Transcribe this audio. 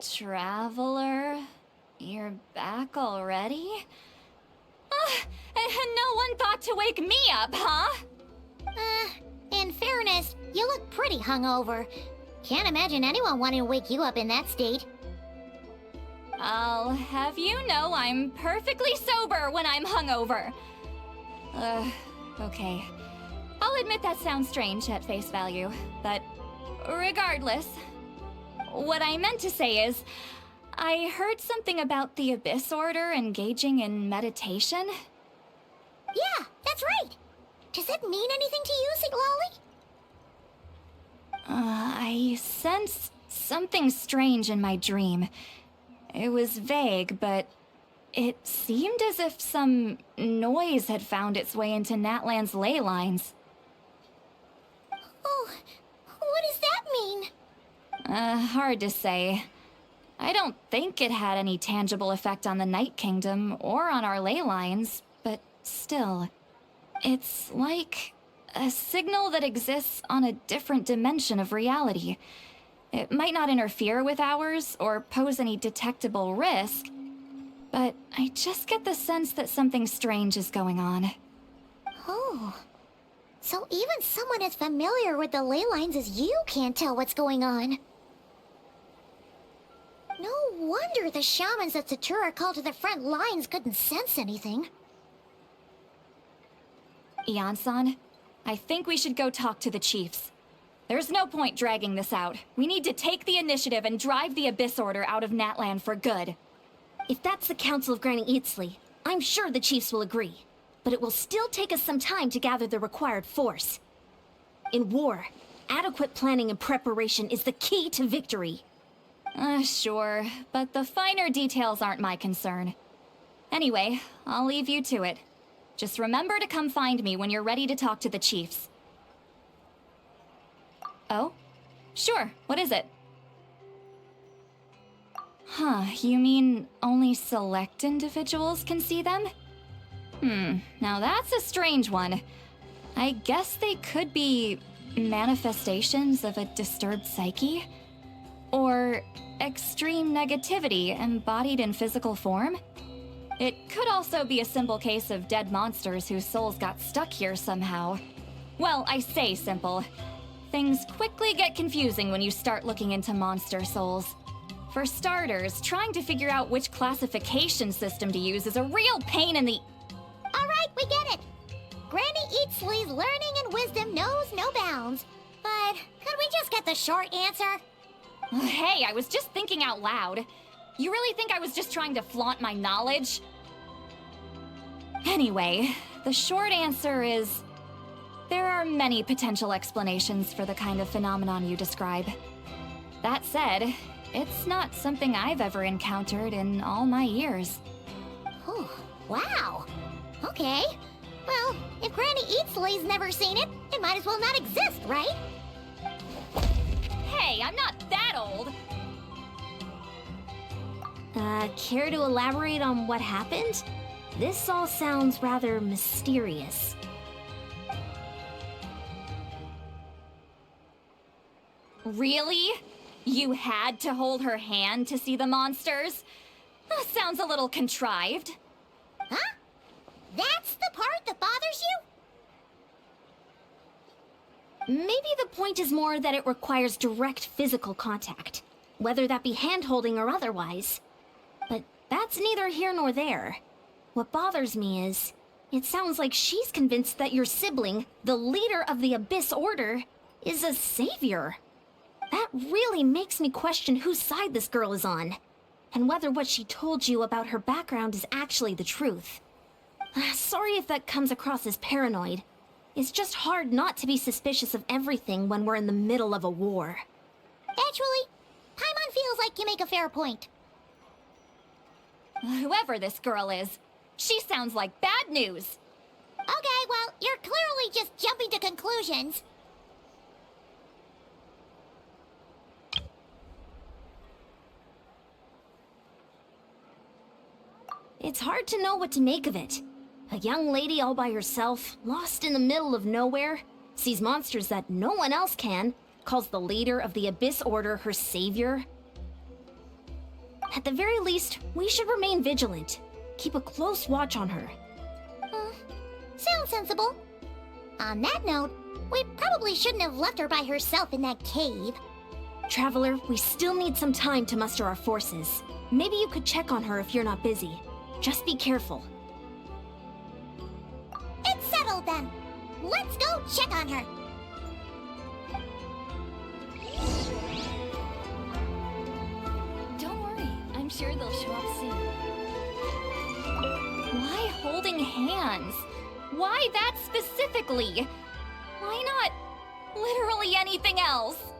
Traveler? You're back already? And no one thought to wake me up, huh? In fairness, you look pretty hungover. Can't imagine anyone wanting to wake you up in that state. I'll have you know I'm perfectly sober when I'm hungover. Okay. I'll admit that sounds strange at face value, but regardless, what I meant to say is, I heard something about the Abyss Order engaging in meditation. Yeah, that's right. Does it mean anything to you, Citlali? I sensed something strange in my dream. It was vague, but it seemed as if some noise had found its way into Natlan's ley lines. Oh, what does that mean? Hard to say. I don't think it had any tangible effect on the Night Kingdom or on our ley lines, but still. It's like a signal that exists on a different dimension of reality. It might not interfere with ours or pose any detectable risk, but I just get the sense that something strange is going on. Oh. So even someone as familiar with the ley lines as you can't tell what's going on. No wonder the shamans that Satura called to the front lines couldn't sense anything. Ian-san, I think we should go talk to the chiefs. There's no point dragging this out. We need to take the initiative and drive the Abyss Order out of Natlan for good. If that's the Council of Granny Citlali, I'm sure the chiefs will agree. But it will still take us some time to gather the required force. In war, adequate planning and preparation is the key to victory. Sure, but the finer details aren't my concern. Anyway, I'll leave you to it. Just remember to come find me when you're ready to talk to the chiefs. Oh? Sure, what is it? Huh, you mean only select individuals can see them? Now that's a strange one. I guess they could be manifestations of a disturbed psyche? Or extreme negativity embodied in physical form? It could also be a simple case of dead monsters whose souls got stuck here somehow. Well, I say simple. Things quickly get confusing when you start looking into monster souls. For starters, trying to figure out which classification system to use is a real pain in the... Alright, we get it. Granny Citlali's learning and wisdom knows no bounds. But could we just get the short answer? Hey, I was just thinking out loud. You really think I was just trying to flaunt my knowledge? Anyway, the short answer is... there are many potential explanations for the kind of phenomenon you describe. That said, it's not something I've ever encountered in all my years. Oh, wow. Okay. Well, if Granny Citlali's never seen it, it might as well not exist, right? Hey, I'm not that old! Care to elaborate on what happened? This all sounds rather mysterious. Really? You had to hold her hand to see the monsters? Sounds a little contrived. Huh? That's the part that bothers you? Maybe the point is more that it requires direct physical contact, whether that be hand-holding or otherwise. But that's neither here nor there. What bothers me is, it sounds like she's convinced that your sibling, the leader of the Abyss Order, is a savior. That really makes me question whose side this girl is on, and whether what she told you about her background is actually the truth. Sorry if that comes across as paranoid. It's just hard not to be suspicious of everything when we're in the middle of a war. Actually, Paimon feels like you make a fair point. Whoever this girl is, she sounds like bad news. Okay, well, you're clearly just jumping to conclusions. It's hard to know what to make of it. A young lady all by herself, lost in the middle of nowhere, sees monsters that no one else can, calls the leader of the Abyss Order her savior. At the very least, we should remain vigilant. Keep a close watch on her. Sounds sensible. On that note, we probably shouldn't have left her by herself in that cave. Traveler, we still need some time to muster our forces. Maybe you could check on her if you're not busy. Just be careful. It's settled then. Let's go check on her. Don't worry, I'm sure they'll show up soon. Why holding hands? Why that specifically? Why not literally anything else?